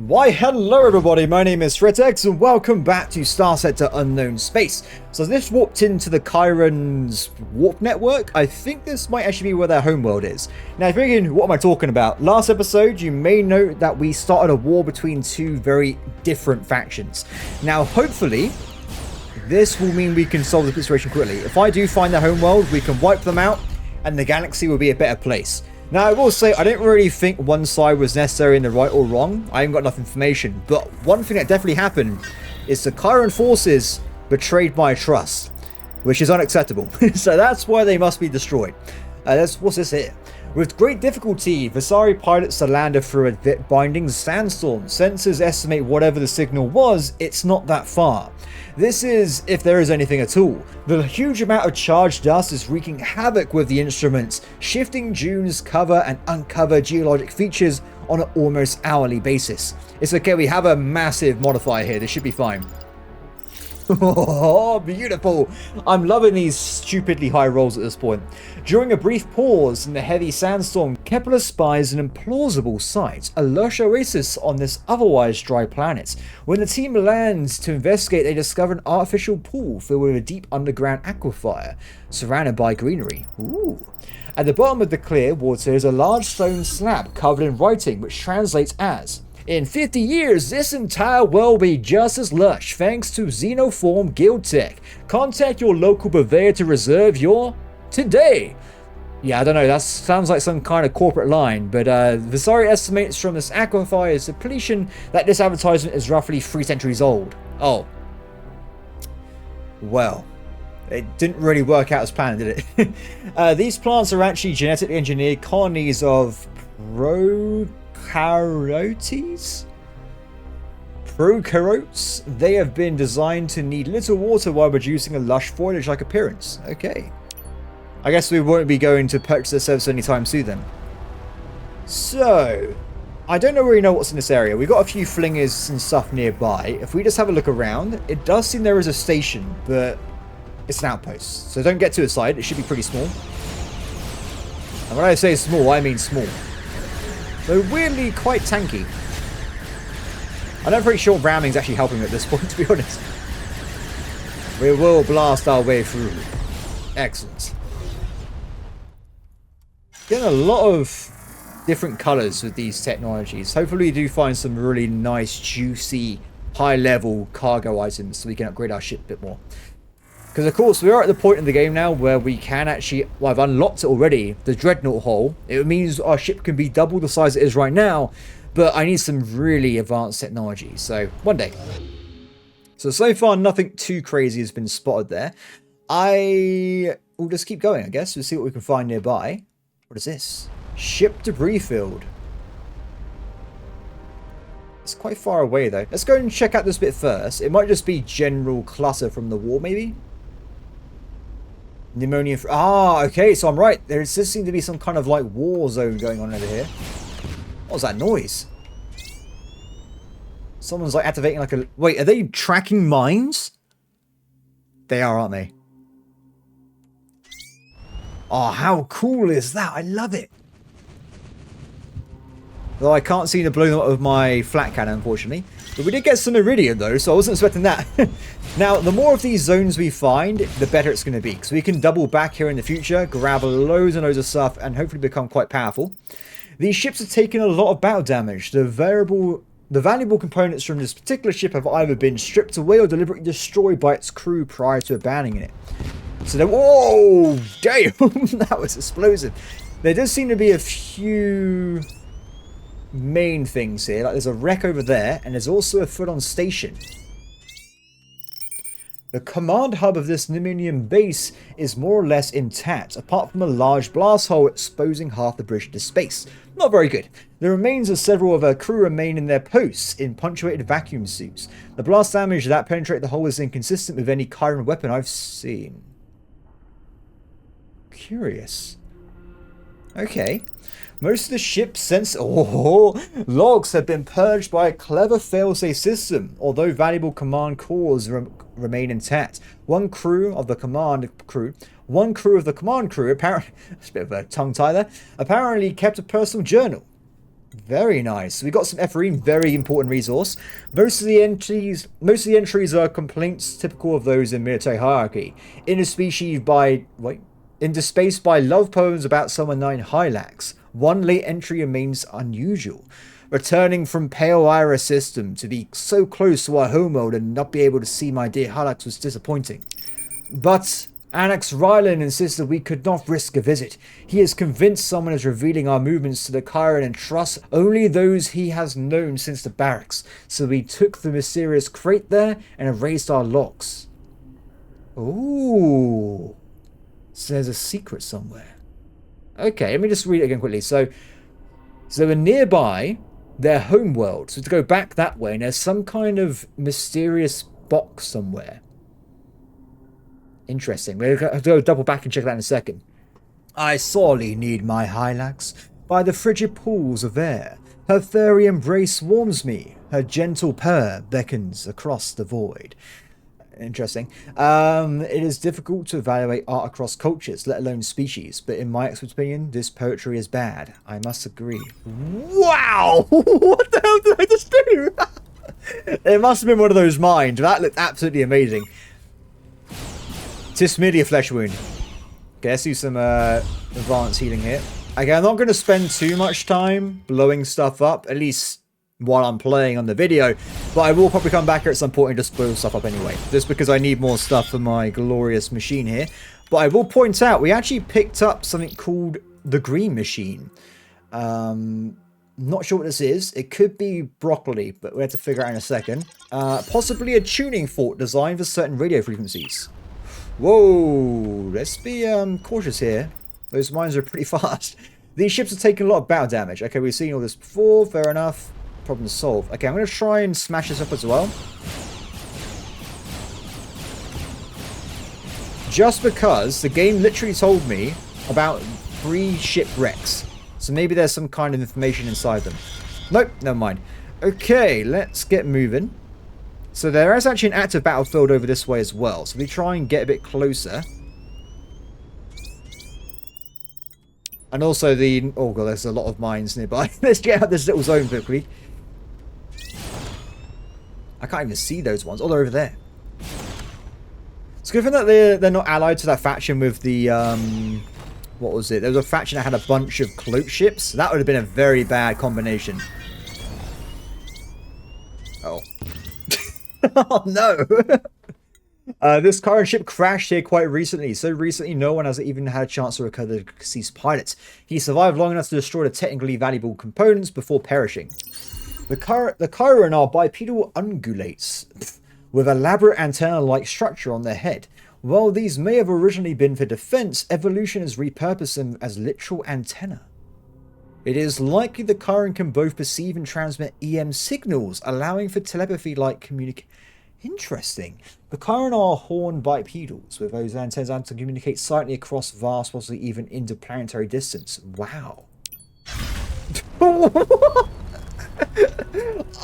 Why hello everybody, my name is Threatx and welcome back to Starcom Unknown Space. So this warped into the Chiron's warp network. I think this might actually be where their homeworld is. Now if you're thinking, what am I talking about? Last episode you may note that we started a war between two very different factions. Now hopefully this will mean we can solve the situation quickly. If I do find their homeworld, we can wipe them out and the galaxy will be a better place. Now, I will say, I didn't really think one side was necessary in the right or wrong. I haven't got enough information. But one thing that definitely happened is the Chiron forces betrayed my trust, which is unacceptable. So that's why they must be destroyed. What's this here? With great difficulty, Visari pilots the lander through a binding sandstorm. Sensors estimate whatever the signal was, it's not that far. This is, if there is anything at all. The huge amount of charged dust is wreaking havoc with the instruments, shifting dunes, cover and uncover geologic features on an almost hourly basis. It's okay, we have a massive modifier here, this should be fine. Oh, beautiful! I'm loving these stupidly high rolls at this point. During a brief pause in the heavy sandstorm, Kepler spies an implausible sight, a lush oasis on this otherwise dry planet. When the team lands to investigate, they discover an artificial pool filled with a deep underground aquifer, surrounded by greenery. Ooh. At the bottom of the clear water is a large stone slab covered in writing, which translates as, "In 50 years, this entire world will be just as lush thanks to Xenoform Guild Tech. Contact your local purveyor to reserve your today." Yeah, I don't know, that sounds like some kind of corporate line, but Visari estimates from this aquifers depletion that this advertisement is roughly 3 centuries old. Oh. Well, it didn't really work out as planned, did it? These plants are actually genetically engineered colonies of Procarotes? They have been designed to need little water while producing a lush foliage-like appearance. Okay. I guess we won't be going to purchase the service anytime soon then. So, I don't really know what's in this area. We've got a few flingers and stuff nearby. If we just have a look around, it does seem there is a station, but it's an outpost. So don't get too excited, it should be pretty small. And when I say small, I mean small. Though weirdly quite tanky. I'm not very sure ramming's actually helping at this point, to be honest. We will blast our way through. Excellent. Getting a lot of different colours with these technologies. Hopefully we do find some really nice, juicy, high-level cargo items so we can upgrade our ship a bit more. Because of course we are at the point in the game now where we can actually, well, I've unlocked it already, the Dreadnought hull. It means our ship can be double the size it is right now, but I need some really advanced technology, so one day. So far nothing too crazy has been spotted there. I will just keep going, I guess. We'll see what we can find nearby. What is this? Ship debris field. It's quite far away though. Let's go and check out this bit first. It might just be general clutter from the war maybe? Pneumonia. Ah, okay, so I'm right. There does seem to be some kind of like war zone going on over here. What was that noise? Someone's like activating like a... Wait, are they tracking mines? They are, aren't they? Oh, how cool is that? I love it. Though I can't seem to blow them up with my flat cannon, unfortunately. But we did get some iridium though, so I wasn't expecting that. Now, the more of these zones we find, the better it's going to be. Because we can double back here in the future, grab loads and loads of stuff, and hopefully become quite powerful. These ships have taken a lot of battle damage. The valuable components from this particular ship have either been stripped away or deliberately destroyed by its crew prior to abandoning it. So then, whoa, damn, that was explosive. There does seem to be a few main things here. Like there's a wreck over there, and there's also a foot-on station. The command hub of this Neminian base is more or less intact, apart from a large blast hole exposing half the bridge into space. Not very good. The remains of several of our crew remain in their posts in punctuated vacuum suits. The blast damage that penetrated the hole is inconsistent with any Chiron weapon I've seen. Curious. Okay. Most of the ship's logs have been purged by a clever failsafe system, although valuable command cores remain intact. One crew of the command crew, apparently, it's a bit of a tongue tie there, apparently kept a personal journal. Very nice. We got some Ephraim, very important resource. Most of the entries are complaints typical of those in military hierarchy. Interspace by love poems about summer 9 Hylax. One late entry remains unusual. Returning from Pale Iris system to be so close to our homeworld and not be able to see my dear Hylax was disappointing. But Annex Rylan insisted we could not risk a visit. He is convinced someone is revealing our movements to the Chiron and trusts only those he has known since the barracks. So we took the mysterious crate there and erased our logs. Ooh. So there's a secret somewhere. Okay, let me just read it again quickly. So we're nearby their homeworld. So to go back that way, and there's some kind of mysterious box somewhere. Interesting. We'll go double back and check that in a second. I sorely need my Hylax. By the frigid pools of air, her furry embrace warms me. Her gentle purr beckons across the void. Interesting. It is difficult to evaluate art across cultures, let alone species, but in my expert opinion, this poetry is bad. I must agree. Wow! What the hell did I just do? It must have been one of those mines. That looked absolutely amazing. Tis merely a flesh wound. Okay, let's do some advanced healing here. Okay, I'm not going to spend too much time blowing stuff up, at least while I'm playing on the video, but I will probably come back here at some point and just blow stuff up anyway, just because I need more stuff for my glorious machine here. But I will point out, we actually picked up something called the Green Machine. Not sure what this is. It could be broccoli, but we have to figure out in a second. Possibly a tuning fork designed for certain radio frequencies. Whoa, let's be cautious here. Those mines are pretty fast. These ships are taking a lot of battle damage. Okay, we've seen all this before, fair enough. Problem solved. Okay, I'm going to try and smash this up as well. Just because the game literally told me about 3 shipwrecks. So maybe there's some kind of information inside them. Nope, never mind. Okay, let's get moving. So there is actually an active battlefield over this way as well. So we try and get a bit closer. And also the... Oh god, there's a lot of mines nearby. Let's get out this little zone quickly. I can't even see those ones. Oh, they're over there. It's a good thing that they're not allied to that faction with the... What was it? There was a faction that had a bunch of cloak ships. That would have been a very bad combination. Oh. Oh no! This current ship crashed here quite recently. So recently, no one has even had a chance to recover the deceased pilot. He survived long enough to destroy the technically valuable components before perishing. The Chiron are bipedal ungulates with elaborate antenna-like structure on their head. While these may have originally been for defense, evolution has repurposed them as literal antenna. It is likely the Chiron can both perceive and transmit EM signals, allowing for telepathy-like communication. Interesting. The Chiron are horned bipedals, with those antennas able to communicate silently across vast, possibly even interplanetary distance. Wow.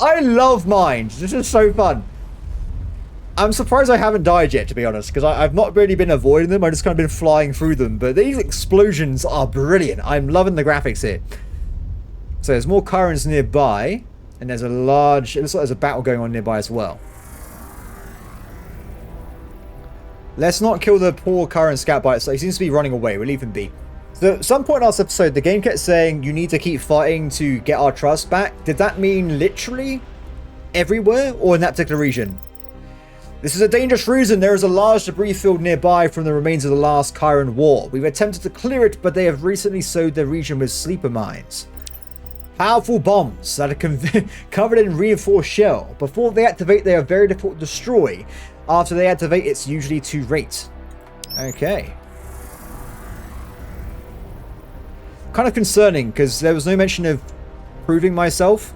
I love mines. This is so fun. I'm surprised I haven't died yet, to be honest, because I've not really been avoiding them. I've just kind of been flying through them. But these explosions are brilliant. I'm loving the graphics here. So there's more Chirons nearby, and there's a large... It looks like there's a battle going on nearby as well. Let's not kill the poor Chiron scout by itself. He seems to be running away. We'll leave him be. So at some point in last episode, the game kept saying you need to keep fighting to get our trust back. Did that mean literally everywhere or in that particular region? This is a dangerous region. There is a large debris field nearby from the remains of the last Chiron war. We've attempted to clear it, but they have recently sowed the region with sleeper mines. Powerful bombs that are covered in reinforced shell. Before they activate, they are very difficult to destroy. After they activate, it's usually too late. Okay. Kind of concerning, because there was no mention of proving myself.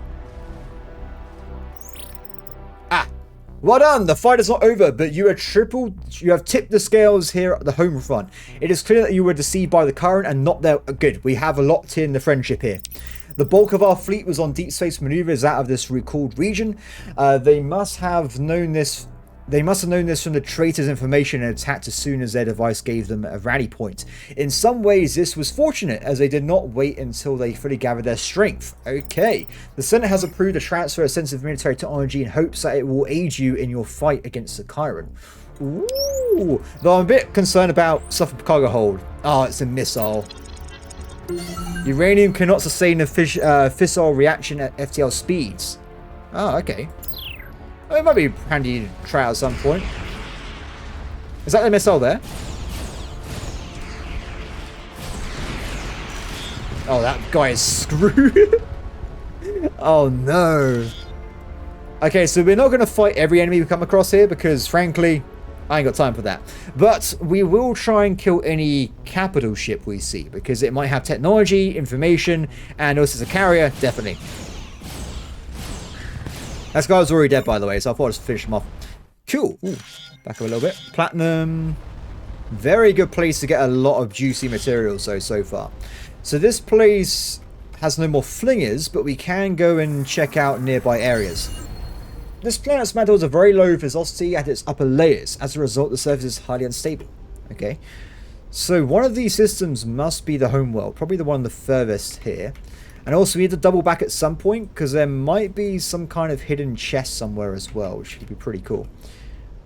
Ah. Well done! The fight is not over, but you have tipped the scales here at the home front. It is clear that you were deceived by the Chiron and not their... Good, we have locked in the friendship here. The bulk of our fleet was on deep space maneuvers out of this recalled region. They must have known this They must have known this from the traitor's information and attacked as soon as their device gave them a rally point. In some ways, this was fortunate, as they did not wait until they fully gathered their strength. Okay. The Senate has approved a transfer of sensitive military technology in hopes that it will aid you in your fight against the Chiron. Ooh. Though I'm a bit concerned about stuff in cargo hold. Oh, it's a missile. Uranium cannot sustain a fissile reaction at FTL speeds. Oh, okay. Oh, it might be handy to try out at some point. Is that the missile there? Oh, that guy is screwed. Oh, no. Okay, so we're not going to fight every enemy we come across here because, frankly, I ain't got time for that. But we will try and kill any capital ship we see because it might have technology, information, and also as a carrier, definitely. That guy was already dead, by the way, so I thought I'd just finish him off. Cool. Ooh, back up a little bit. Platinum. Very good place to get a lot of juicy materials, so far. So this place has no more flingers, but we can go and check out nearby areas. This planet's mantle has a very low viscosity at its upper layers. As a result, the surface is highly unstable. Okay. So one of these systems must be the homeworld. Probably the one the furthest here. And also we need to double back at some point because there might be some kind of hidden chest somewhere as well, which would be pretty cool.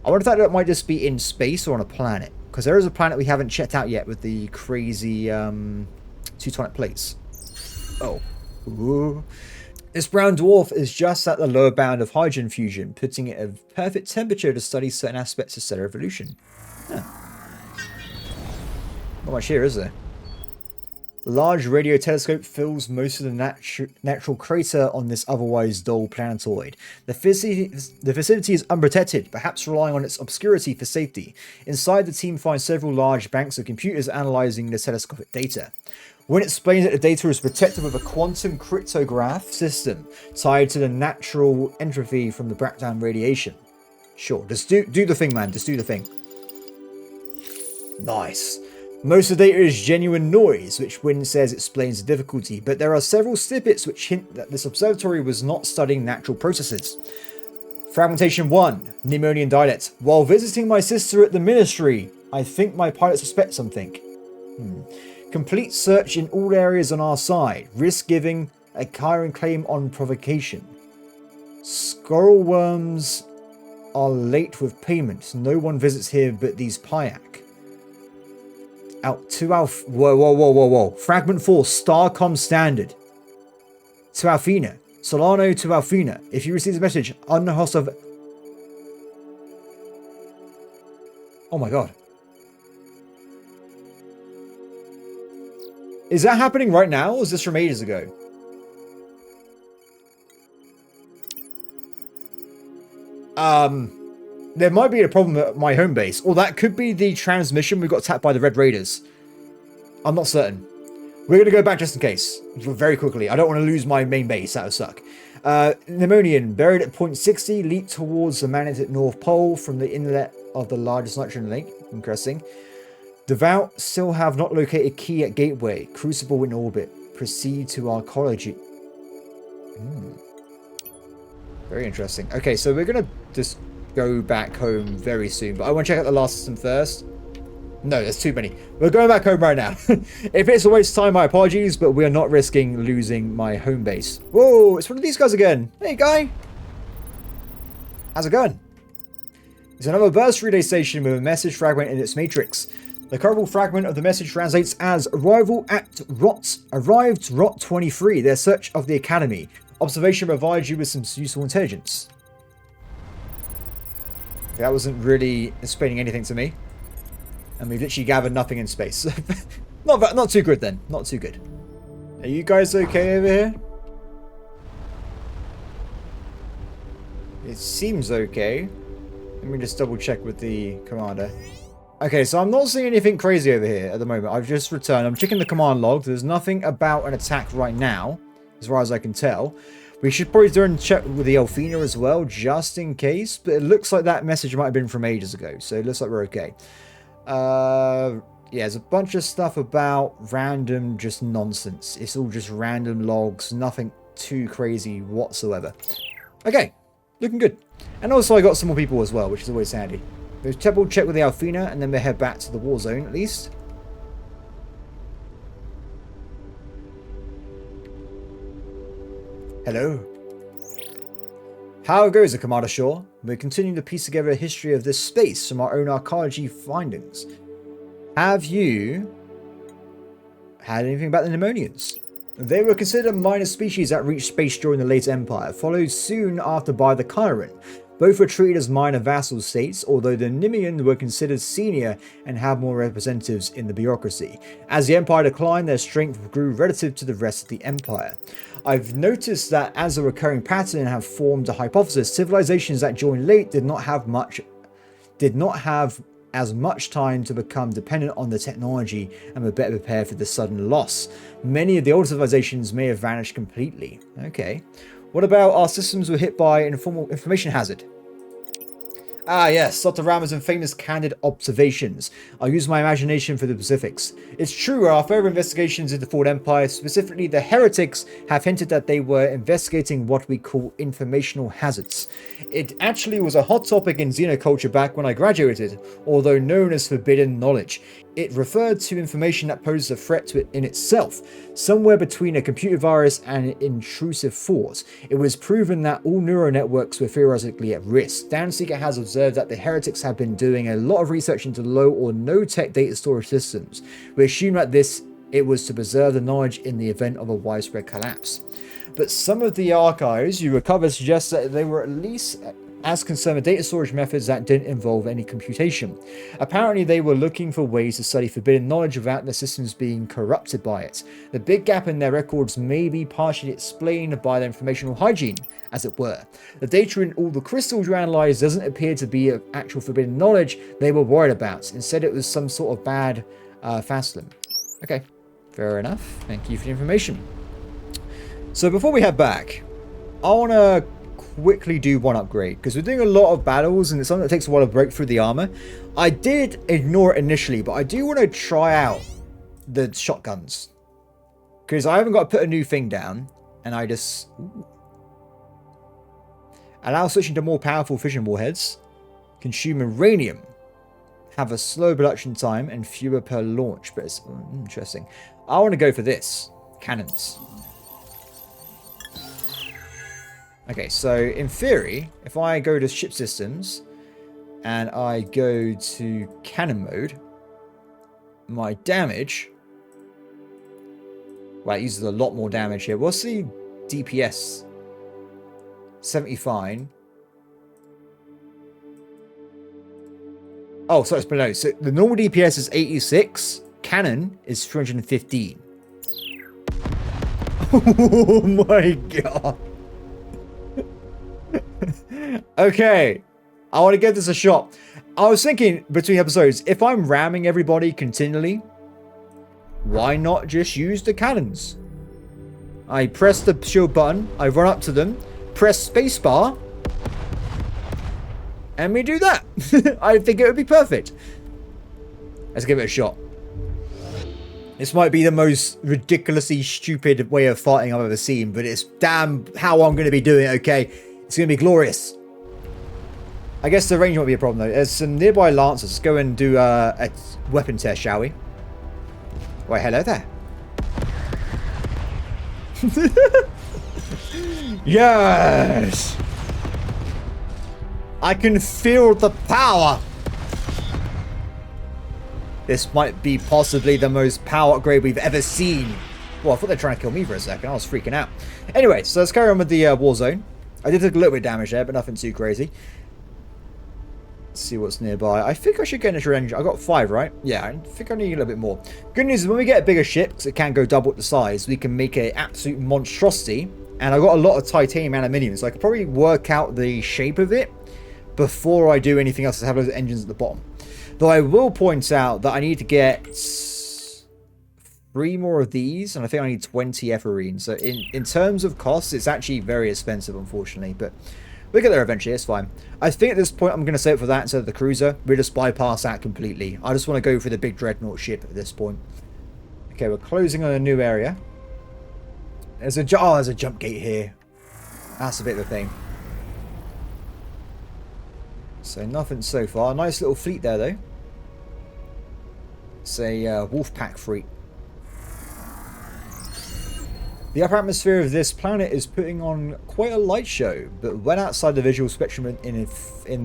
I wonder if that might just be in space or on a planet. Because there is a planet we haven't checked out yet with the crazy Teutonic plates. Oh. Ooh. This brown dwarf is just at the lower bound of hydrogen fusion, putting it at a perfect temperature to study certain aspects of stellar evolution. Huh. Not much here, is there? The large radio telescope fills most of the natural crater on this otherwise dull planetoid. The facility is unprotected, perhaps relying on its obscurity for safety. Inside, the team finds several large banks of computers analyzing the telescopic data. When it explains that the data is protected with a quantum cryptograph system tied to the natural entropy from the breakdown radiation. Sure, just do the thing, man. Just do the thing. Nice. Most of the data is genuine noise, which Wynne says explains the difficulty, but there are several snippets which hint that this observatory was not studying natural processes. Fragmentation 1, Pneumonian dialect. While visiting my sister at the ministry, I think my pilot suspects something. Complete search in all areas on our side. Risk giving a Chiron claim on provocation. Squirrel worms are late with payment. No one visits here but these Pyak. Out to Alf. Whoa. Fragment 4, Starcom Standard. To Alfina. Solano to Alfina. If you receive the message, unhostile. Oh my god. Is that happening right now, or is this from ages ago? There might be a problem at my home base, or that could be the transmission we got attacked by the Red Raiders. I'm not certain. We're going to go back just in case, very quickly. I don't want to lose my main base, that would suck. Pneumonian, buried at point 60, leap towards the magnetic North Pole from the inlet of the largest nitrogen lake. Interesting. Devout still have not located key at gateway. Crucible in orbit. Proceed to archaeology. Very interesting. Okay, so we're going to just go back home very soon, but I want to check out the last system first. No, there's too many. We're going back home right now. If it's a waste of time, my apologies, but we are not risking losing my home base. Whoa, it's one of these guys again. Hey, guy. How's it going? It's another burst relay station with a message fragment in its matrix. The current fragment of the message translates as arrived Rot 23, their search of the Academy. Observation provides you with some useful intelligence. That wasn't really explaining anything to me. And we've literally gathered nothing in space. Not too good then. Not too good. Are you guys okay over here? It seems okay. Let me just double check with the commander. Okay, so I'm not seeing anything crazy over here at the moment. I've just returned. I'm checking the command log. There's nothing about an attack right now, as far as I can tell. We should probably do and check with the Alfina as well, just in case. But it looks like that message might have been from ages ago, so it looks like we're okay. Yeah, there's a bunch of stuff about random just nonsense. It's all just random logs, nothing too crazy whatsoever. Okay, looking good. And also I got some more people as well, which is always handy. We'll double check with the Alfina, and then we'll head back to the war zone at least. Hello. How goes it, Commander Shaw? We're continuing to piece together a history of this space from our own archaeology findings. Have you had anything about the Pneumonians? They were considered a minor species that reached space during the late Empire, followed soon after by the Chiron. Both were treated as minor vassal states, although the Pneumonians were considered senior and had more representatives in the bureaucracy. As the Empire declined, their strength grew relative to the rest of the Empire. I've noticed that as a recurring pattern and have formed a hypothesis, civilizations that joined late did not have as much time to become dependent on the technology and were better prepared for the sudden loss. Many of the older civilizations may have vanished completely. Okay. What about our systems were hit by an information hazard? Ah yes, Dr. Ramaz's famous candid observations. I'll use my imagination for the specifics. It's true, our further investigations into the Third Empire, specifically the heretics, have hinted that they were investigating what we call informational hazards. It actually was a hot topic in xenoculture back when I graduated, although known as forbidden knowledge. It referred to information that poses a threat to it in itself, somewhere between a computer virus and an intrusive force. It was proven that all neural networks were theoretically at risk. Dan Seeker has observed that the heretics have been doing a lot of research into low or no tech data storage systems. We assume that it was to preserve the knowledge in the event of a widespread collapse. But some of the archives you recovered suggest that they were at least as concerned with data storage methods that didn't involve any computation. Apparently they were looking for ways to study forbidden knowledge without the systems being corrupted by it. The big gap in their records may be partially explained by their informational hygiene, as it were. The data in all the crystals you analysed doesn't appear to be actual forbidden knowledge they were worried about. Instead it was some sort of bad Fastlin. Okay, fair enough. Thank you for the information. So before we head back, I want to quickly do one upgrade, because we're doing a lot of battles and it's something that takes a while to break through the armor. I did ignore it initially, but I do want to try out the shotguns, because I haven't got to put a new thing down, and I just allow switching to more powerful fission warheads, consume uranium, have a slow production time and fewer per launch, but it's interesting. I want to go for this, cannons. Okay, so in theory, if I go to ship systems and I go to cannon mode, my damage, well, it uses a lot more damage here. What's the DPS? 75. Oh, so it's below. So the normal DPS is 86. Cannon is 315. Oh my god. Okay, I want to give this a shot. I was thinking between episodes, if I'm ramming everybody continually, why not just use the cannons? I press the shield button, I run up to them, press spacebar, and we do that. I think it would be perfect. Let's give it a shot. This might be the most ridiculously stupid way of fighting I've ever seen, but it's damn how I'm going to be doing it, okay? It's going to be glorious. I guess the range won't be a problem, though. There's some nearby lancers. Let's go and do a weapon test, shall we? Wait, hello there. Yes! I can feel the power! This might be possibly the most power upgrade we've ever seen. Well, I thought they were trying to kill me for a second. I was freaking out. Anyway, so let's carry on with the war zone. I did take a little bit of damage there, but nothing too crazy. Let's see what's nearby. I think I should get an extra engine. I got 5, right? Yeah, I think I need a little bit more. Good news is when we get a bigger ship, because it can go double the size, we can make an absolute monstrosity. And I got a lot of titanium and aluminium, so I could probably work out the shape of it before I do anything else to have those engines at the bottom. Though I will point out that I need to get 3 more of these, and I think I need 20 Ephorine. So in terms of costs, it's actually very expensive, unfortunately. But we'll get there eventually, it's fine. I think at this point I'm going to save it for that instead of the cruiser. We'll just bypass that completely. I just want to go for the big dreadnought ship at this point. Okay, we're closing on a new area. There's a jump gate here. That's a bit of a thing. So nothing so far. Nice little fleet there, though. It's a wolf pack fleet. The upper atmosphere of this planet is putting on quite a light show, but well outside the visual spectrum in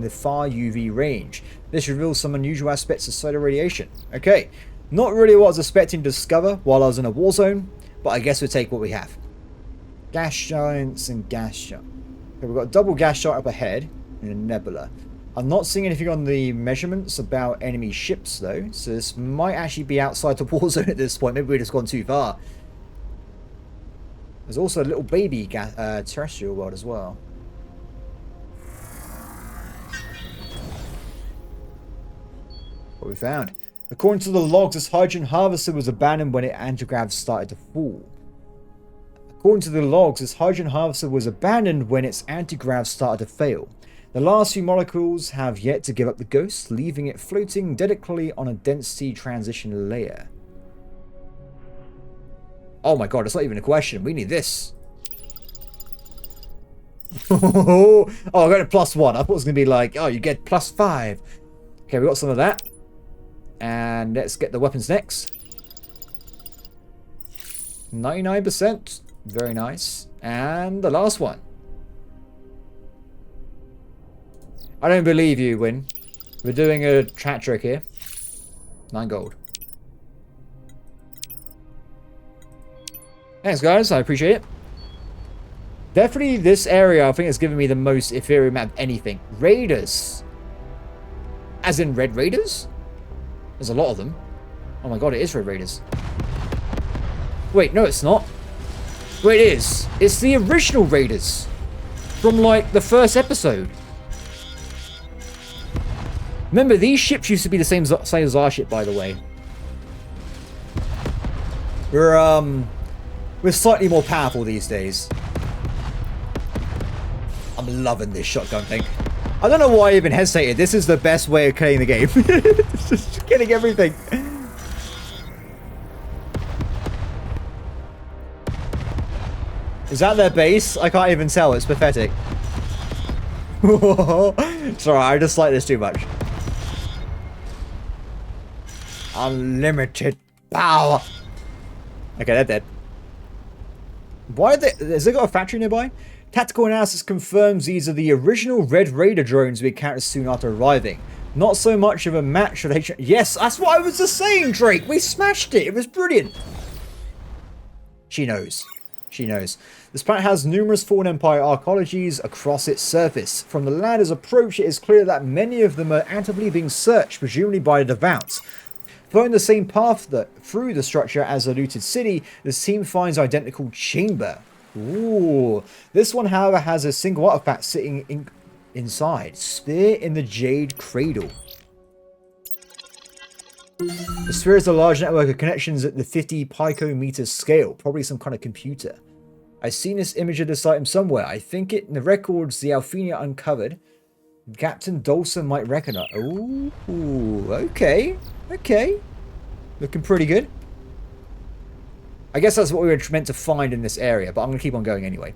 the far UV range. This reveals some unusual aspects of solar radiation. Okay, not really what I was expecting to discover while I was in a war zone, but I guess we'll take what we have. Gas giants and gas giants. Okay, we've got a double gas giant up ahead in a nebula. I'm not seeing anything on the measurements about enemy ships though, so this might actually be outside the war zone at this point. Maybe we've just gone too far. There's also a little baby terrestrial world as well. What we found. According to the logs, this hydrogen harvester was abandoned when its antigrav started to fall. According to the logs, this hydrogen harvester was abandoned when its antigrav started to fail. The last few molecules have yet to give up the ghost, leaving it floating delicately on a density transition layer. Oh my god, it's not even a question. We need this. Oh, I got a +1. I thought it was going to be like, oh, you get +5. Okay, we got some of that. And let's get the weapons next. 99%. Very nice. And the last one. I don't believe you, Win. We're doing a chat trick here. 9 gold. Thanks, guys. I appreciate it. Definitely this area, I think, has given me the most Ethereum out of anything. Raiders. As in Red Raiders? There's a lot of them. Oh my god, it is Red Raiders. Wait, no, it's not. Wait, it is. It's the original Raiders. From, like, the first episode. Remember, these ships used to be the same size as our ship, by the way. We're slightly more powerful these days. I'm loving this shotgun thing. I don't know why I even hesitated. This is the best way of playing the game. Just killing everything. Is that their base? I can't even tell. It's pathetic. Sorry, I just like this too much. Unlimited power. Okay, they're dead. Why are they... Has they got a factory nearby? Tactical analysis confirms these are the original Red Raider drones we encountered soon after arriving. Not so much of a match for the H... Yes, that's what I was just saying, Drake! We smashed it! It was brilliant! She knows. She knows. This planet has numerous Fallen Empire archaeologies across its surface. From the lander's approach, it is clear that many of them are actively being searched, presumably by the devout. Following the same path through the structure as the looted city, this team finds an identical chamber. Ooh. This one, however, has a single artifact sitting inside. Spear in the Jade Cradle. The sphere is a large network of connections at the 50 picometer scale. Probably some kind of computer. I've seen this image of this item somewhere. I think it in the records the Alphenia uncovered. Captain Dawson might recognize. Ooh, okay. Okay. Looking pretty good. I guess that's what we were meant to find in this area, but I'm going to keep on going anyway.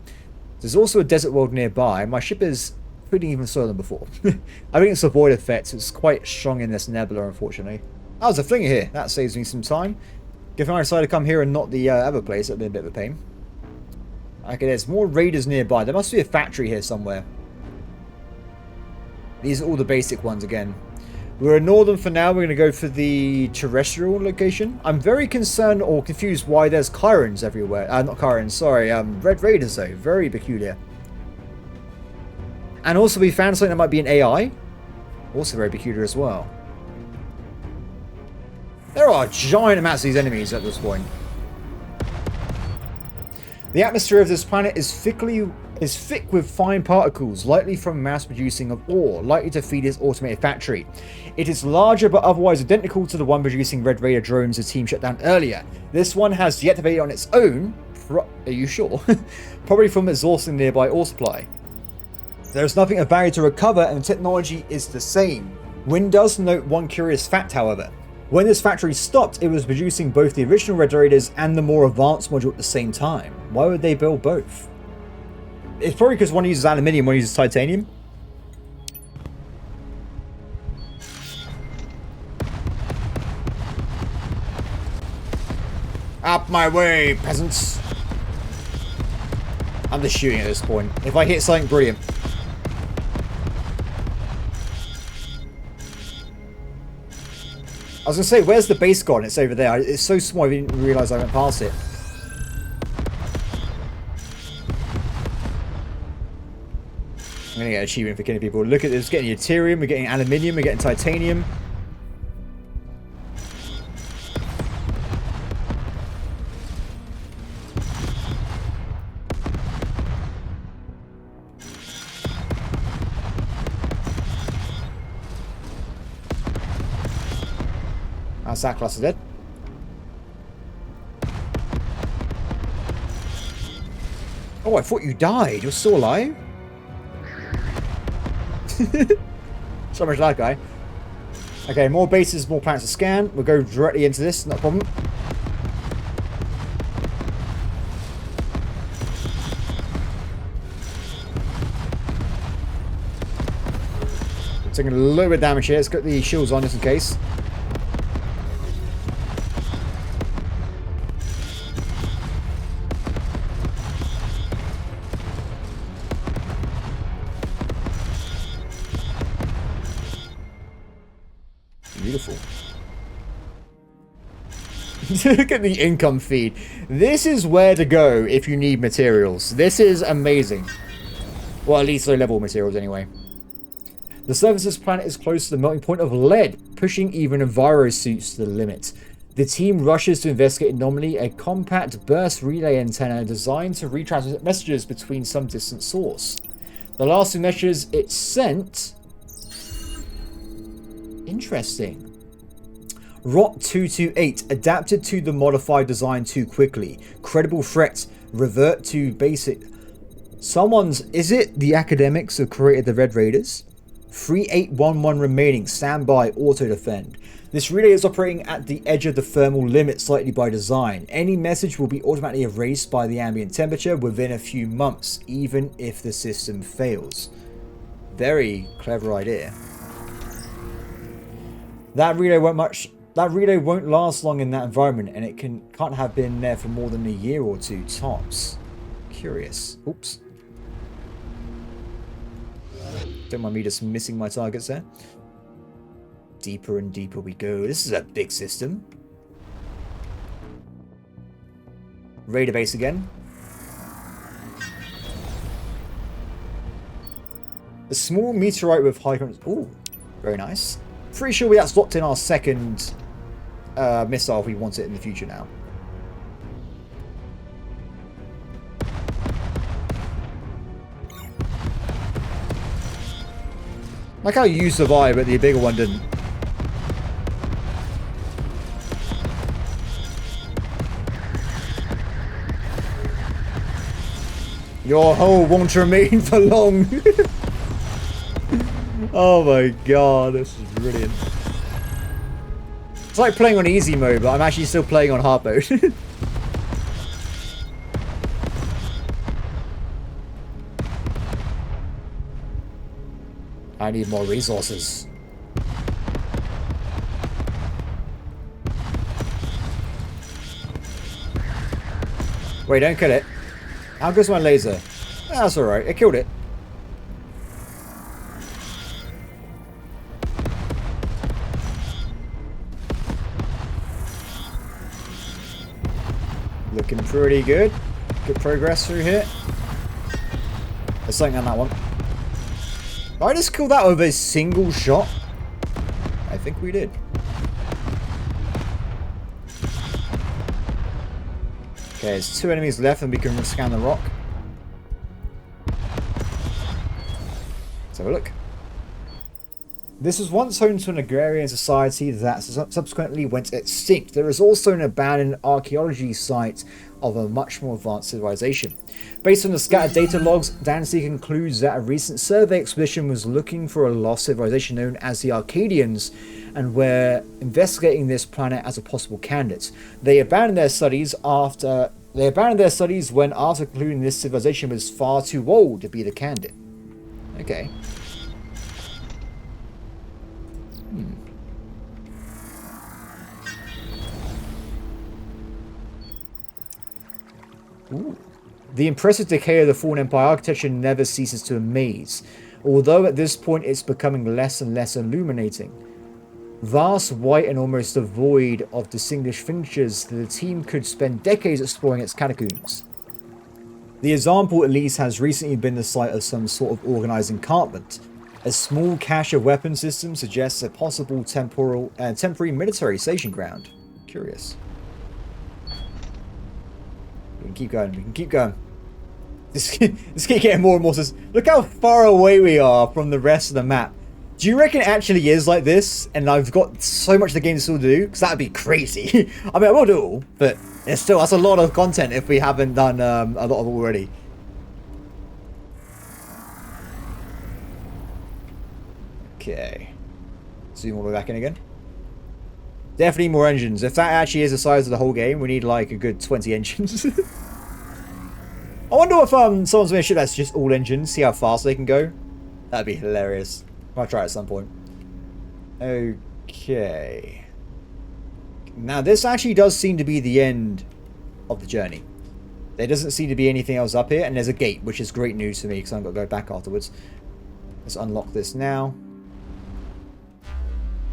There's also a desert world nearby. My ship is pretty even slower than before. I think it's a void effect, so it's quite strong in this nebula, unfortunately. Oh, there's a flinger here. That saves me some time. If I decide to come here and not the other place, that'd be a bit of a pain. Okay, there's more raiders nearby. There must be a factory here somewhere. These are all the basic ones again. We're in northern for now. We're going to go for the terrestrial location. I'm very concerned or confused why there's Chirons everywhere. Not Chirons, sorry. Red Raiders, though. Very peculiar. And also we found something that might be an AI. Also very peculiar as well. There are giant amounts of these enemies at this point. The atmosphere of this planet is thick with fine particles, likely from mass producing of ore, likely to feed its automated factory. It is larger but otherwise identical to the one producing Red Raider drones the team shut down earlier. This one has deactivated on its own. Are you sure? Probably from exhausting nearby ore supply. There is nothing of value to recover and the technology is the same. Wynn does note one curious fact, however. When this factory stopped, it was producing both the original Red Raiders and the more advanced module at the same time. Why would they build both? It's probably because one uses aluminium, one uses titanium. Out my way, peasants. I'm just shooting at this point. If I hit something, brilliant. I was going to say, where's the base gone? It's over there. It's so small, I didn't realise I went past it. I'm going to get an achievement for killing people. Look at this. We're getting deuterium, we're getting aluminium, we're getting titanium. That class is dead. Oh, I thought you died. You're still alive? So much for that guy. Okay, more bases, more planets to scan. We'll go directly into this, not a problem. I'm taking a little bit of damage here. Let's get the shields on just in case. Beautiful. Look at the income feed. This is where to go if you need materials. This is amazing. Well, at least low-level materials anyway. The surface of this planet is close to the melting point of lead, pushing even envirosuits to the limit. The team rushes to investigate anomaly, a compact burst relay antenna designed to retransmit messages between some distant source. The last two messages it sent... Interesting. Rot 228 adapted to the modified design too quickly. Credible threat. Revert to basic. Someone's... Is it the academics who created the Red Raiders? 3811 remaining. Stand by. Auto defend. This relay is operating at the edge of the thermal limit slightly by design. Any message will be automatically erased by the ambient temperature within a few months, even if the system fails. Very clever idea. That relay won't last long in that environment, and it can't have been there for more than a year or two tops. Curious. Oops. Don't mind me just missing my targets there. Deeper and deeper we go. This is a big system. Raider base again. A small meteorite with high currents. Ooh, very nice. Pretty sure that's locked in our second missile if we want it in the future now. Like how you survived, but the bigger one didn't. Your hull won't remain for long. Oh my god, this is brilliant. It's like playing on easy mode, but I'm actually still playing on hard mode. I need more resources. Wait, don't kill it. How goes my laser? That's alright, I killed it. Looking pretty good. Good progress through here. There's something on that one. Did I just kill that with a single shot? I think we did. Okay, there's 2 enemies left and we can scan the rock. Let's have a look. This was once home to an agrarian society that subsequently went extinct. There is also an abandoned archaeology site of a much more advanced civilization. Based on the scattered data logs, Dancy concludes that a recent survey expedition was looking for a lost civilization known as the Arcadians, and were investigating this planet as a possible candidate. They abandoned their studies when after concluding this civilization was far too old to be the candidate. Okay. Ooh. The impressive decay of the Fallen Empire architecture never ceases to amaze, although at this point it's becoming less and less illuminating. Vast, white, and almost devoid of distinguished features, the team could spend decades exploring its catacombs. The example at least has recently been the site of some sort of organized encampment. A small cache of weapon systems suggests a possible temporary military station ground. Curious. We can keep going, we can keep going. This keep getting more and more. Look how far away we are from the rest of the map. Do you reckon it actually is like this? And I've got so much of the game to still do? Because that would be crazy. I mean, I will do it all, but it's still, that's a lot of content if we haven't done a lot of it already. Okay. Zoom all the way back in again. Definitely more engines. If that actually is the size of the whole game, we need like a good 20 engines. I wonder if someone's made a ship that's just all engines, see how fast they can go. That'd be hilarious. I'll try it at some point. Okay. Now this actually does seem to be the end of the journey. There doesn't seem to be anything else up here, and there's a gate, which is great news for me because I've got to go back afterwards. Let's unlock this now.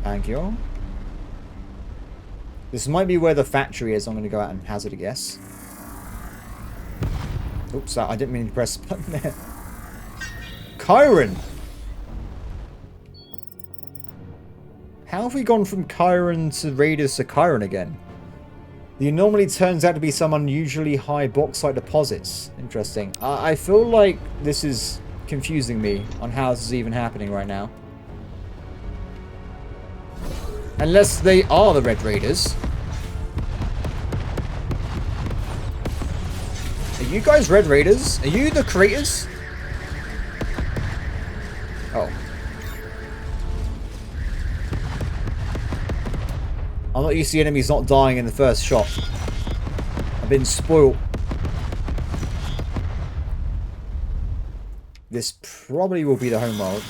Thank you. This might be where the factory is. I'm going to go out and hazard a guess. Oops, I didn't mean to press the button there. Chiron! How have we gone from Chiron to Raiders to Chiron again? The anomaly turns out to be some unusually high bauxite deposits. Interesting. I feel like this is confusing me on how this is even happening right now. Unless they are the Red Raiders. Are you guys Red Raiders? Are you the creators? Oh. I'm not used to the enemies not dying in the first shot. I've been spoiled. This probably will be the homeworld.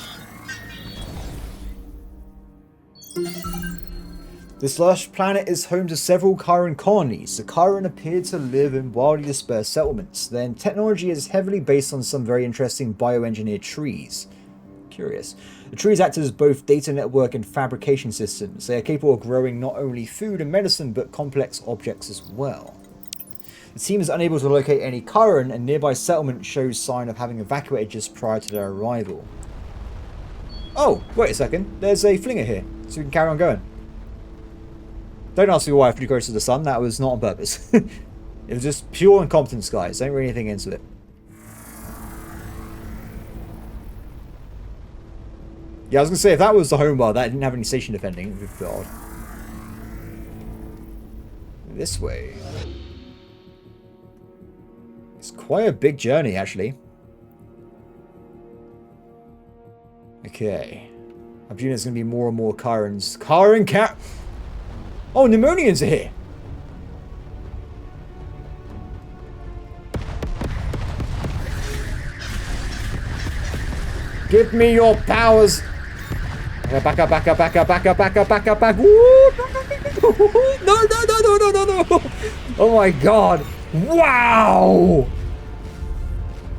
This lush planet is home to several Chiron colonies. The Chiron appear to live in wildly dispersed settlements. Their technology is heavily based on some very interesting bioengineered trees. Curious. The trees act as both data network and fabrication systems. They are capable of growing not only food and medicine, but complex objects as well. The team is unable to locate any Chiron, and nearby settlement shows sign of having evacuated just prior to their arrival. Oh, wait a second. There's a flinger here, so we can carry on going. Don't ask me why I flew close to the sun. That was not on purpose. It was just pure incompetence, guys. Don't read anything into it. Yeah, I was going to say, if that was the homeworld, that didn't have any station defending, it would be odd. This way. It's quite a big journey, actually. Okay. I presume there's going to be more and more Chirons. Chiron cat! Oh, Pneumonians are here! Give me your powers! Back up, back up, back up, back up, back up, back up, back up. No, no, no, no, no, no, no. Oh my god. Wow.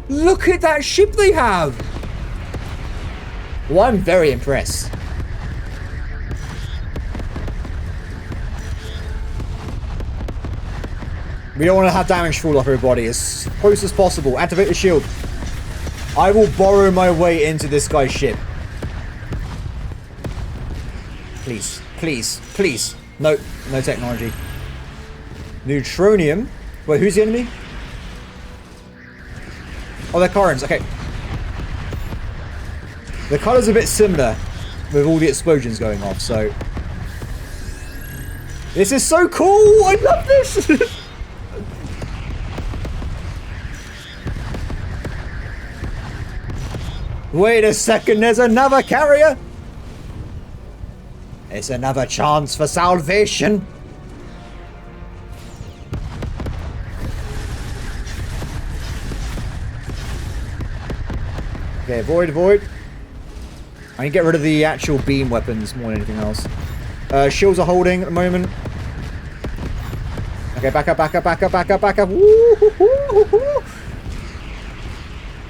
Look at that ship they have. Well, I'm very impressed. We don't want to have damage fall off everybody as close as possible. Activate the shield. I will borrow my way into this guy's ship. Please, please, please. No, no technology. Neutronium. Wait, who's the enemy? Oh, they're Chirons. Okay. The colour's a bit similar with all the explosions going off, so... This is so cool! I love this! Wait a second, there's another carrier! It's another chance for salvation. Okay, avoid, avoid. I can get rid of the actual beam weapons more than anything else. Shields are holding at the moment. Okay, back up, back up, back up, back up, back up. Woo-hoo-hoo-hoo-hoo.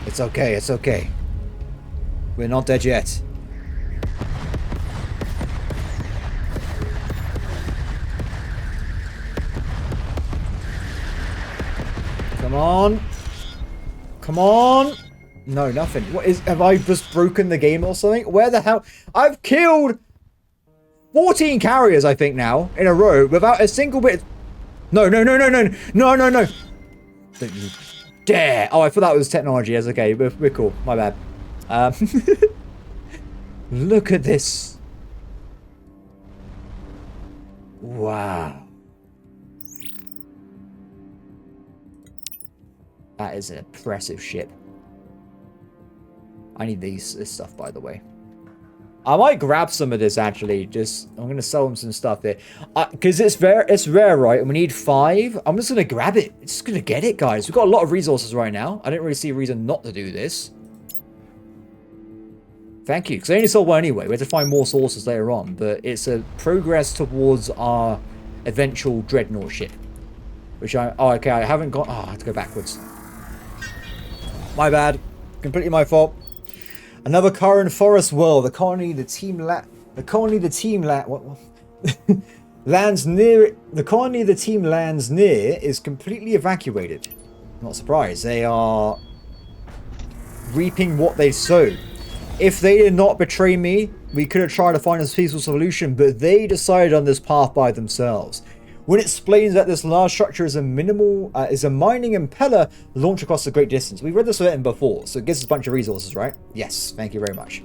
It's okay, it's okay. We're not dead yet. Come on. Come on. No, nothing. What is... Have I just broken the game or something? Where the hell... I've killed 14 carriers, I think, now, in a row, without a single bit... No, no, no, no, no. No, no, no. Don't you dare. Oh, I thought that was technology. That's okay. We're cool. My bad. Look at this. Wow. That is an impressive ship. I need this stuff, by the way. I might grab some of this, actually. I'm going to sell them some stuff here. Because it's rare, right? And we need 5. I'm just going to grab it. It's just going to get it, guys. We've got a lot of resources right now. I don't really see a reason not to do this. Thank you. Because I only sold one anyway. We have to find more sources later on. But it's a progress towards our eventual dreadnought ship. Which oh, okay. I haven't got... Oh, I have to go backwards. My bad. Completely my fault. Another Karen Forest world. The colony the team lands near. The colony the team lands near is completely evacuated. Not surprised. They are reaping what they sow. If they did not betray me, we could have tried to find a peaceful solution, but they decided on this path by themselves. When it explains that this large structure is a mining impeller launched across a great distance. We read this written before, so it gives us a bunch of resources, right? Yes, thank you very much.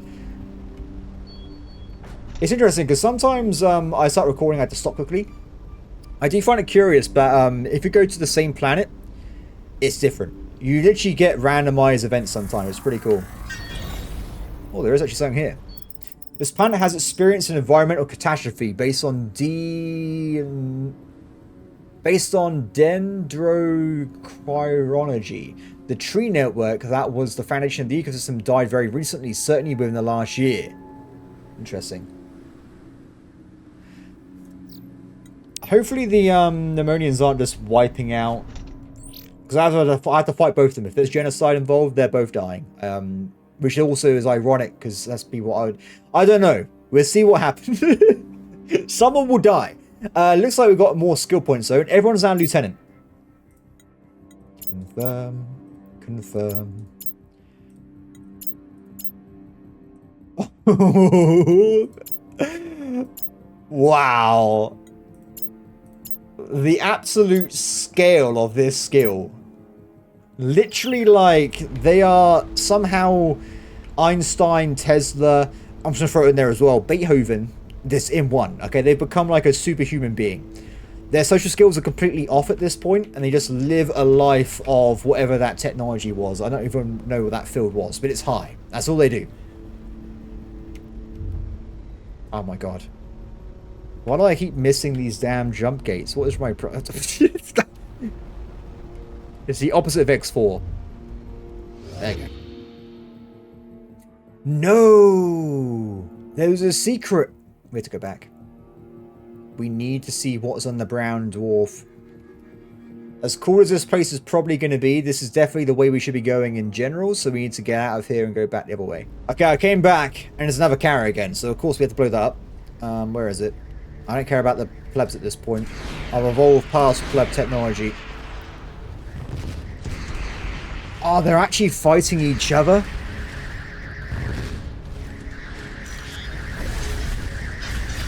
It's interesting, because sometimes I start recording, I have to stop quickly. I do find it curious, but if you go to the same planet, it's different. You literally get randomized events sometimes. It's pretty cool. Oh, there is actually something here. This planet has experienced an environmental catastrophe based on dendrochronology. The tree network that was the foundation of the ecosystem died very recently, certainly within the last year. Interesting. Hopefully the pneumonians aren't just wiping out. Because I have to fight both of them. If there's genocide involved, they're both dying. Which also is ironic, because that's be what I don't know. We'll see what happens. Someone will die. Looks like we've got more skill points, though. Everyone's now lieutenant. Confirm. Confirm. Wow. The absolute scale of this skill. Literally, like, they are somehow Einstein, Tesla, I'm just going to throw it in there as well, Beethoven, this in one. Okay, they've become like a superhuman being. Their social skills are completely off at this point, and they just live a life of whatever that technology was. I don't even know what that field was, but it's high. That's all they do. Oh my god. Why do I keep missing these damn jump gates? What is my It's the opposite of X4. There you go. No! There was a secret. We have to go back. We need to see what's on the brown dwarf. As cool as this place is probably going to be, this is definitely the way we should be going in general, so we need to get out of here and go back the other way. Okay, I came back, and there's another carrier again, so of course we have to blow that up. Where is it? I don't care about the plebs at this point. I've evolved past pleb technology. Oh, they're actually fighting each other?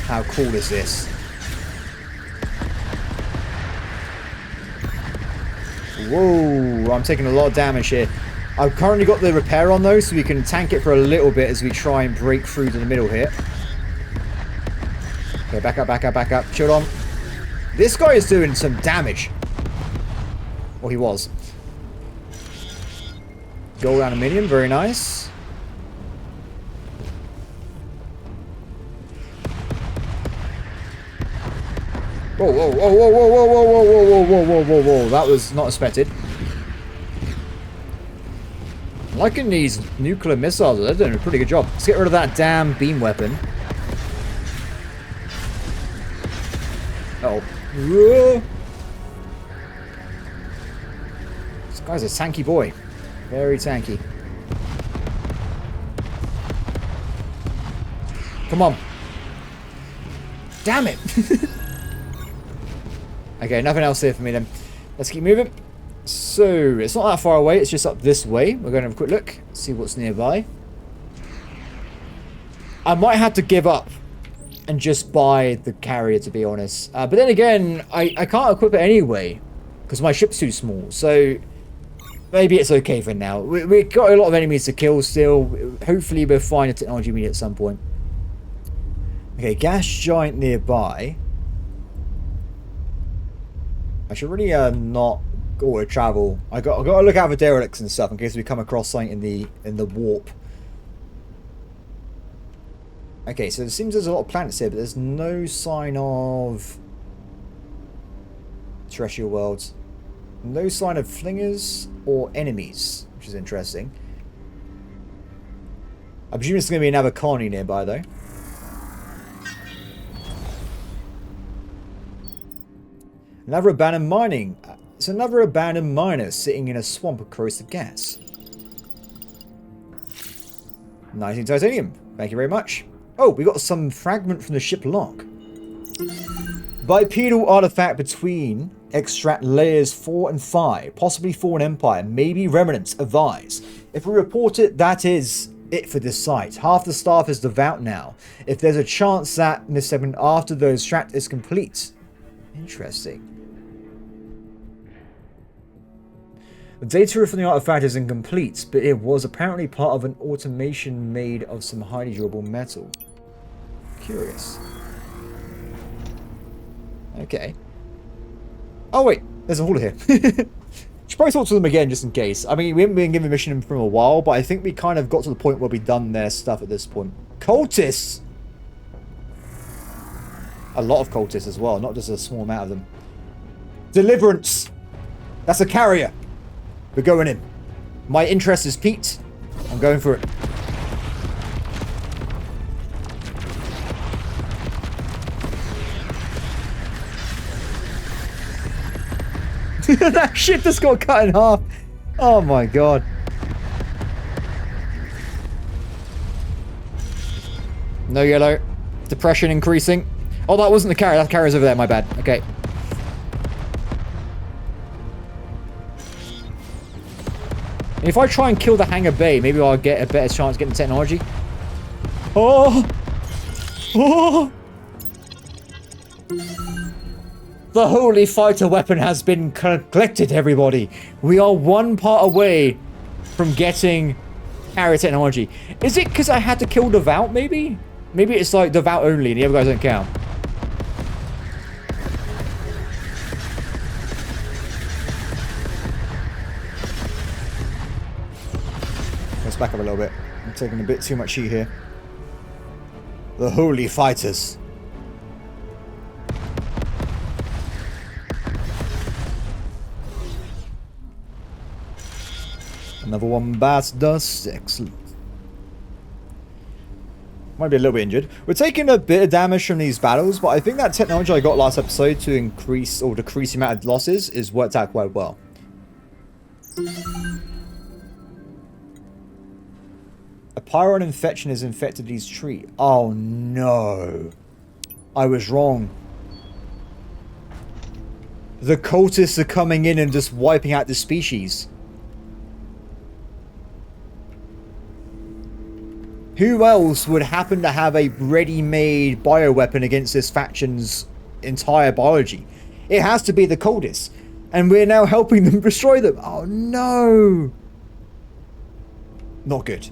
How cool is this? Whoa, I'm taking a lot of damage here. I've currently got the repair on though, so we can tank it for a little bit as we try and break through to the middle here. Okay, back up, back up, back up. Chill on. This guy is doing some damage. Well, he was. Gold aluminium, very nice. Whoa, whoa, whoa, whoa, whoa, whoa, whoa, whoa, whoa, whoa, whoa, whoa, whoa, whoa. That was not expected. I'm liking these nuclear missiles. They're doing a pretty good job. Let's get rid of that damn beam weapon. Uh oh. Guy's a tanky boy. Very tanky. Come on. Damn it. Okay, nothing else here for me then. Let's keep moving. So, it's not that far away. It's just up this way. We're going to have a quick look. See what's nearby. I might have to give up and just buy the carrier, to be honest. But then again, I can't equip it anyway because my ship's too small. So, maybe it's okay for now. We've got a lot of enemies to kill still. Hopefully, we'll find a technology we need at some point. Okay, gas giant nearby. I should really not go to travel. I got to look out for derelicts and stuff in case we come across something in the warp. Okay, so it seems there's a lot of planets here, but there's no sign of terrestrial worlds. No sign of flingers or enemies, which is interesting. I presume it's going to be another colony nearby, though. Another abandoned mining. It's another abandoned miner sitting in a swamp of corrosive gas. 19 titanium. Thank you very much. Oh, we got some fragment from the ship log. Bipedal artifact between extract layers 4 and 5. Possibly Fallen Empire. Maybe remnants. Advise. If we report it, that is it for this site. Half the staff is devout now. If there's a chance that in this segment after the extract is complete. Interesting. The data from the artifact is incomplete, but it was apparently part of an automation made of some highly durable metal. Curious. Okay. Oh wait, there's a hauler here. Should probably talk to them again just in case. I mean, we haven't been given a mission for a while, but I think we kind of got to the point where we've done their stuff at this point. Cultists! A lot of cultists as well, not just a small amount of them. Deliverance! That's a carrier! We're going in. My interest is piqued. I'm going for it. That ship just got cut in half. Oh my god. No yellow. Depression increasing. Oh, that wasn't the carrier. That carrier's over there. My bad. Okay. If I try and kill the hangar bay, maybe I'll get a better chance of getting technology. Oh! Oh! The holy fighter weapon has been collected, everybody. We are one part away from getting carrier technology. Is it because I had to kill Devout, maybe? Maybe it's like Devout only and the other guys don't count. Let's back up a little bit. I'm taking a bit too much heat here. The holy fighters. Another one bats dust. Excellent. Might be a little bit injured. We're taking a bit of damage from these battles, but I think that technology I got last episode to increase or decrease the amount of losses is worked out quite well. A pyron infection has infected these trees. Oh no. I was wrong. The cultists are coming in and just wiping out the species. Who else would happen to have a ready-made bioweapon against this faction's entire biology? It has to be the cultists. And we're now helping them destroy them. Oh no. Not good.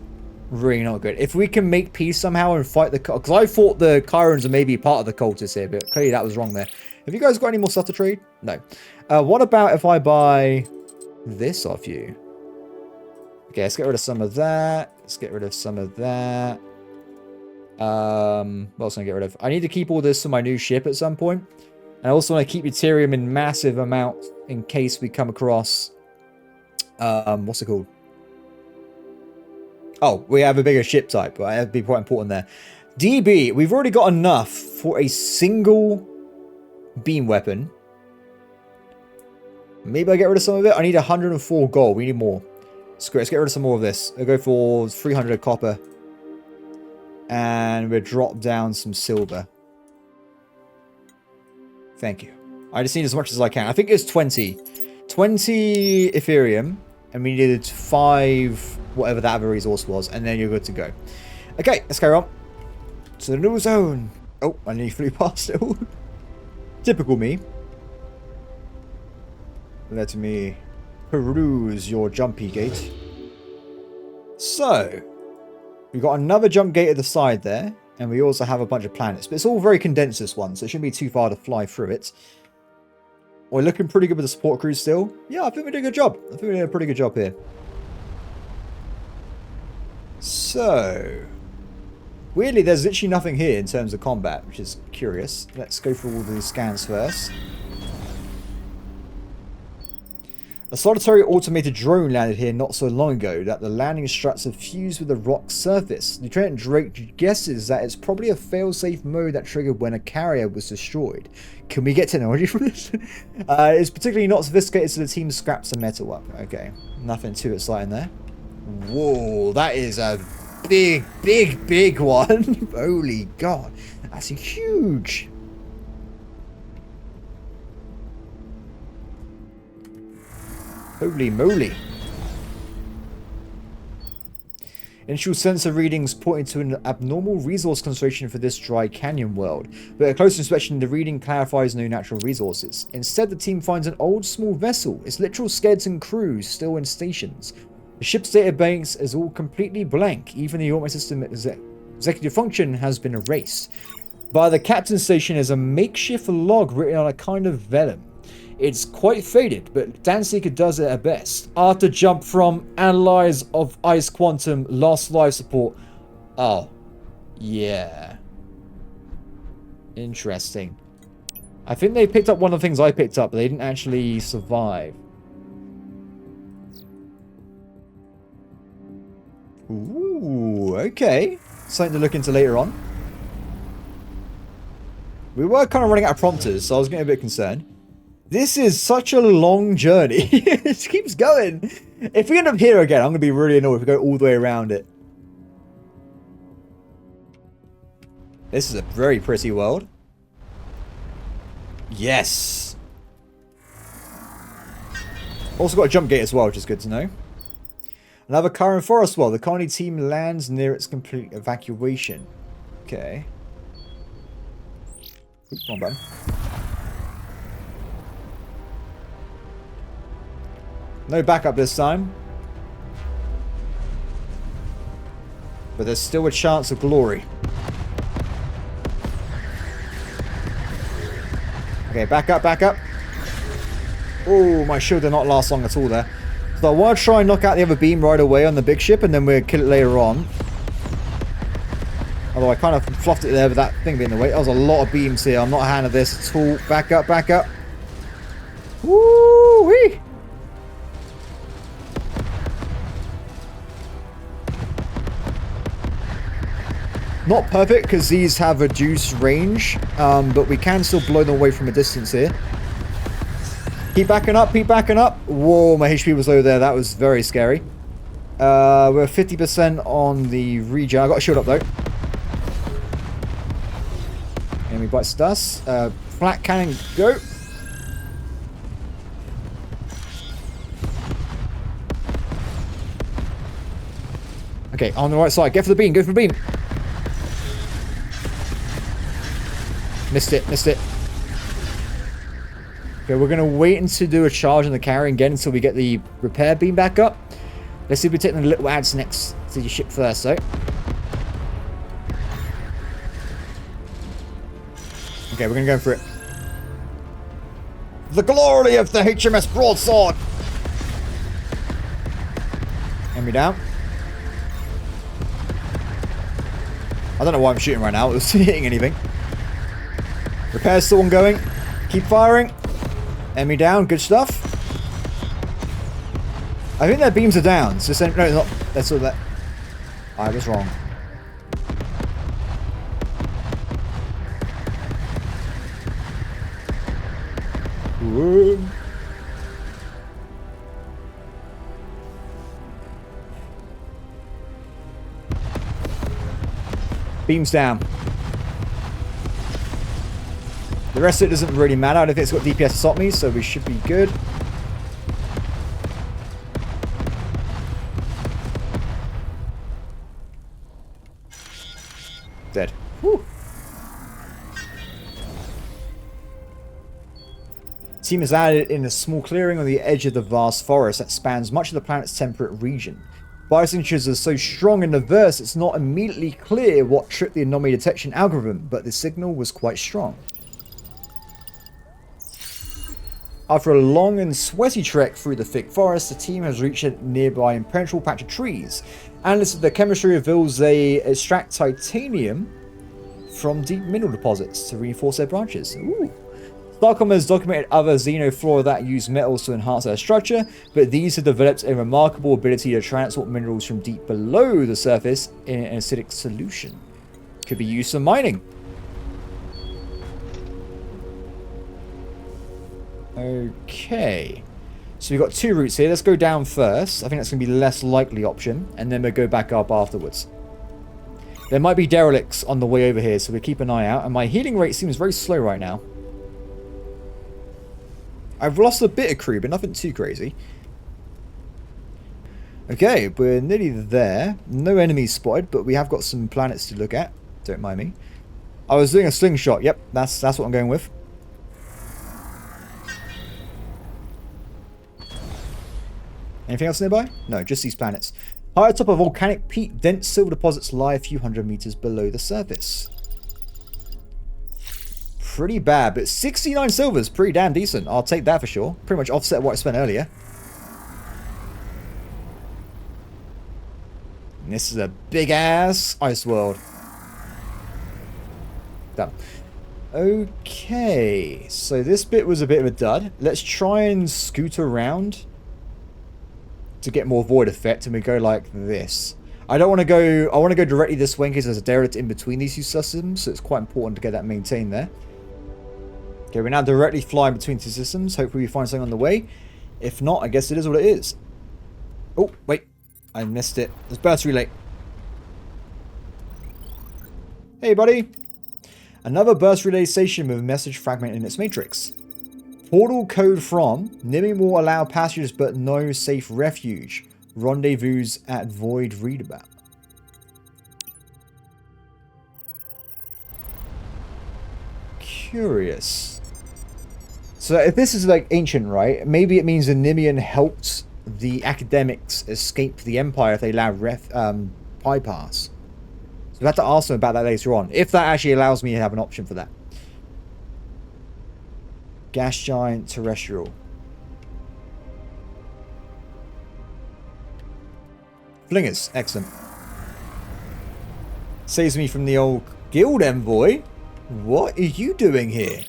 Really not good. If we can make peace somehow and fight the... Because I thought the Chirons are maybe part of the cultists here, but clearly that was wrong there. Have you guys got any more stuff to trade? No. What about if I buy this off you? Okay, let's get rid of some of that. Let's get rid of some of that. What else can I get rid of? I need to keep all this for my new ship at some point. And I also want to keep Ethereum in massive amounts in case we come across... what's it called? Oh, we have a bigger ship type. But that'd be quite important there. DB, we've already got enough for a single beam weapon. Maybe I get rid of some of it. I need 104 gold. We need more. Screw it. Let's get rid of some more of this. I'll go for 300 copper. And we'll drop down some silver. Thank you. I just need as much as I can. I think it's 20. 20 Ethereum. And we needed 5, whatever that other resource was. And then you're good to go. Okay, let's carry on. To the new zone. Oh, I nearly flew past it all. Typical me. Let me peruse your jumpy gate. So, we've got another jump gate at the side there. And we also have a bunch of planets. But it's all very condensed, this one. So it shouldn't be too far to fly through it. We're looking pretty good with the support crew still. Yeah, I think we're doing a good job. I think we're doing a pretty good job here. So, weirdly, there's literally nothing here in terms of combat, which is curious. Let's go through all these scans first. A solitary automated drone landed here not so long ago that the landing struts have fused with the rock surface. Lieutenant Drake guesses that it's probably a failsafe mode that triggered when a carrier was destroyed. Can we get technology from this? It's particularly not sophisticated, so the team scraps the metal up. Okay, nothing too exciting there. Whoa, that is a big one. Holy God, that's huge. Holy moly. Initial sensor readings pointing to an abnormal resource concentration for this dry canyon world, but a close inspection the reading clarifies no natural resources. Instead, the team finds an old small vessel, its literal skeleton crew still in stations. The ship's database is all completely blank, even the automated system executive function has been erased. By the captain's station is a makeshift log written on a kind of vellum. It's quite faded, but Danseeker does it at best. After jump from analyze of ice quantum, lost life support. Oh, yeah. Interesting. I think they picked up one of the things I picked up, but they didn't actually survive. Ooh, okay. Something to look into later on. We were kind of running out of prompters, so I was getting a bit concerned. This is such a long journey. It keeps going. If we end up here again, I'm going to be really annoyed if we go all the way around it. This is a very pretty world. Yes. Also got a jump gate as well, which is good to know. Another Kyron Forest world. The colony team lands near its complete evacuation. Okay. Oops, wrong button. No backup this time. But there's still a chance of glory. Okay, back up, back up. Oh, my shield did not last long at all there. So I want to try and knock out the other beam right away on the big ship, and then we'll kill it later on. Although I kind of fluffed it there with that thing being in the way. That was a lot of beams here. I'm not a fan of this at all. Back up, back up. Woo-wee! Not perfect because these have reduced range, but we can still blow them away from a distance here. Keep backing up, keep backing up. Whoa, my HP was low there. That was very scary. We're 50% on the regen. I got a shield up though. Enemy bites dust. Flat cannon, go. Okay, on the right side. Get for the beam, go for the beam. Missed it, missed it. Okay, we're going to wait until do a charge on the carrier again until we get the repair beam back up. Let's see if we take the little ads next to the ship first, though. Okay, we're going to go for it. The glory of the HMS Broadsword! Enemy down. I don't know why I'm shooting right now. It was hitting anything. Repair's still ongoing. Keep firing. Enemy down. Good stuff. I think their beams are down. So no, it's not. That's all that. I was wrong. Whoa. Beams down. The rest of it doesn't really matter. I don't think it's got DPS to stop me, so we should be good. Dead. Whew. Team is added in a small clearing on the edge of the vast forest that spans much of the planet's temperate region. Biosignatures are so strong and diverse, it's not immediately clear what tripped the anomaly detection algorithm, but the signal was quite strong. After a long and sweaty trek through the thick forest, the team has reached a nearby impenetrable patch of trees. Analysts of the chemistry reveals they extract titanium from deep mineral deposits to reinforce their branches. Ooh. Starcom has documented other xenoflora that use metals to enhance their structure, but these have developed a remarkable ability to transport minerals from deep below the surface in an acidic solution. Could be used for mining. Okay. So we've got two routes here. Let's go down first. I think that's going to be the less likely option, and then we'll go back up afterwards. There might be derelicts on the way over here, so we'll keep an eye out. And my healing rate seems very slow right now. I've lost a bit of crew, but nothing too crazy. Okay, we're nearly there. No enemies spotted, but we have got some planets to look at. Don't mind me. I was doing a slingshot. Yep, that's what I'm going with. Anything else nearby? No, just these planets. High atop of volcanic peak, dense silver deposits lie a few hundred meters below the surface. Pretty bad, but 69 silver is pretty damn decent. I'll take that for sure. Pretty much offset what I spent earlier. And this is a big ass ice world. Done. Okay, so this bit was a bit of a dud. Let's try and scoot around to get more void effect, and we go like this. I don't want to go. I want to go directly this way in case there's a derelict in between these two systems, so it's quite important to get that maintained there. Okay, we're now directly flying between two systems. Hopefully we find something on the way. If not, I guess it is what it is. Oh, wait. I missed it. It's burst relay. Hey, buddy. Another burst relay station with a message fragment in its matrix. Portal code from Nimmy will allow passengers but no safe refuge. Rendezvous at Void Readabout. Curious. So if this is like ancient, right? Maybe it means the Nimian helped the academics escape the Empire if they allow bypass. So we have to ask them about that later on. If that actually allows me to have an option for that. Gas giant terrestrial. Flingers, excellent. Saves me from the old guild envoy. What are you doing here?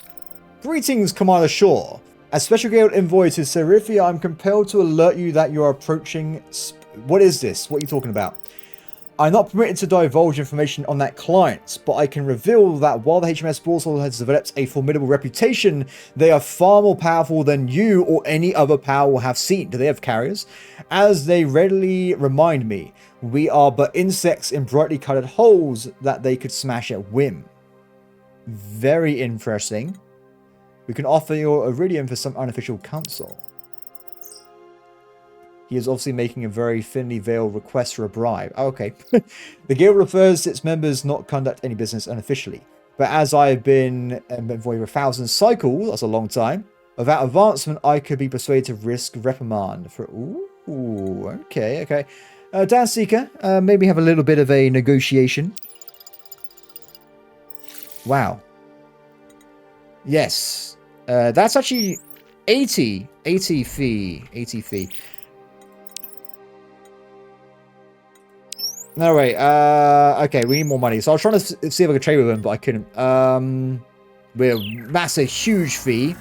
Greetings, Commander Shaw. As Special Guild Envoy to Sepharial, I'm compelled to alert you that you are approaching... What is this? What are you talking about? I'm not permitted to divulge information on that client, but I can reveal that while the HMS Broadsword has developed a formidable reputation, they are far more powerful than you or any other power will have seen. Do they have carriers? As they readily remind me, we are but insects in brightly coloured holes that they could smash at whim. Very interesting. We can offer your iridium for some unofficial counsel. He is obviously making a very thinly veiled request for a bribe. Oh, okay. The guild refers to its members not conduct any business unofficially. But as I have been for 1,000 cycles, that's a long time, without advancement, I could be persuaded to risk reprimand for... Ooh, okay, okay. Dan Seeker, maybe have a little bit of a negotiation. Wow. Yes. That's actually 80 fee. No, wait. Okay, we need more money. So I was trying to see if I could trade with him, but I couldn't. That's a huge fee.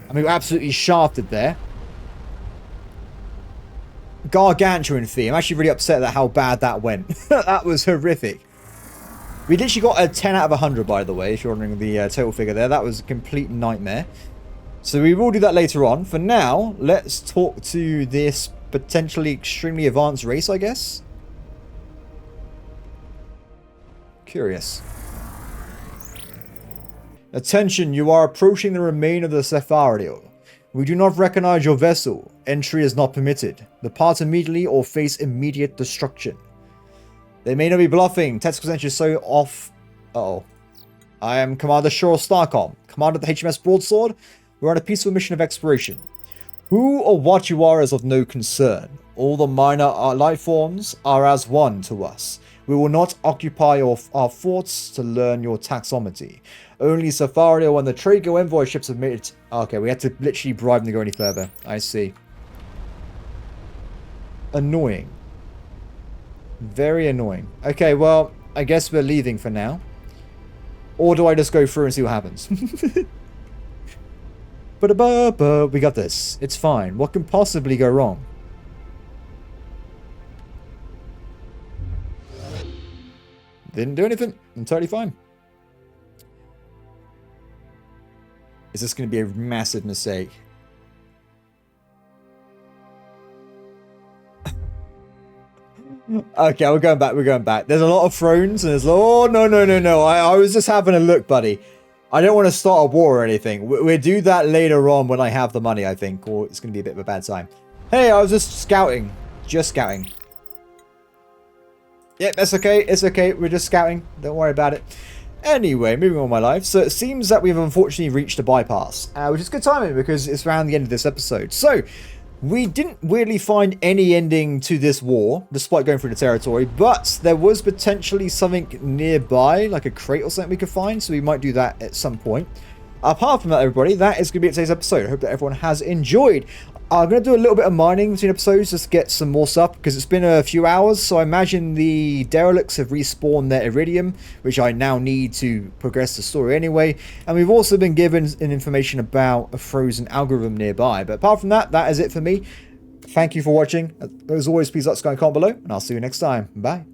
I mean, we're absolutely shafted there. Gargantuan fee. I'm actually really upset at how bad that went. That was horrific. We literally got a 10 out of 100, by the way, if you're wondering the total figure there. That was a complete nightmare. So we will do that later on. For now, let's talk to this potentially extremely advanced race, I guess. Curious. Attention, you are approaching the remain of the Sepharial. We do not recognize your vessel. Entry is not permitted. Depart immediately or face immediate destruction. They may not be bluffing. Tactical potential is so off. Uh-oh. I am Commander Shaw Starcom, commander of the HMS Broadsword. We're on a peaceful mission of exploration. Who or what you are is of no concern. All the minor life forms are as one to us. We will not occupy our forts to learn your taxonomy. Only Sepharial and the Trago envoy ships have made it. Okay, we had to literally bribe them to go any further. I see. Annoying. Very annoying. Okay, well, I guess we're leaving for now. Or do I just go through and see what happens? But we got this. It's fine. What can possibly go wrong? Didn't do anything. I'm totally fine. Is this going to be a massive mistake? Okay, we're going back. We're going back. There's a lot of thrones and there's... Oh, no. I was just having a look, buddy. I don't want to start a war or anything. We'll do that later on when I have the money, I think. Or it's going to be a bit of a bad time. Hey, I was just scouting. Just scouting. Yeah, that's okay. It's okay. We're just scouting. Don't worry about it. Anyway, moving on with my life. So it seems that we've unfortunately reached a bypass, which is good timing because it's around the end of this episode. So we didn't really find any ending to this war, despite going through the territory, but there was potentially something nearby, like a crate or something we could find, so we might do that at some point. Apart from that, everybody, that is going to be today's episode. I hope that everyone has enjoyed. I'm going to do a little bit of mining between episodes just to get some more stuff, because it's been a few hours, so I imagine the derelicts have respawned their iridium, which I now need to progress the story anyway. And we've also been given information about a frozen algorithm nearby. But apart from that, that is it for me. Thank you for watching. As always, please like, subscribe, comment below, and I'll see you next time. Bye.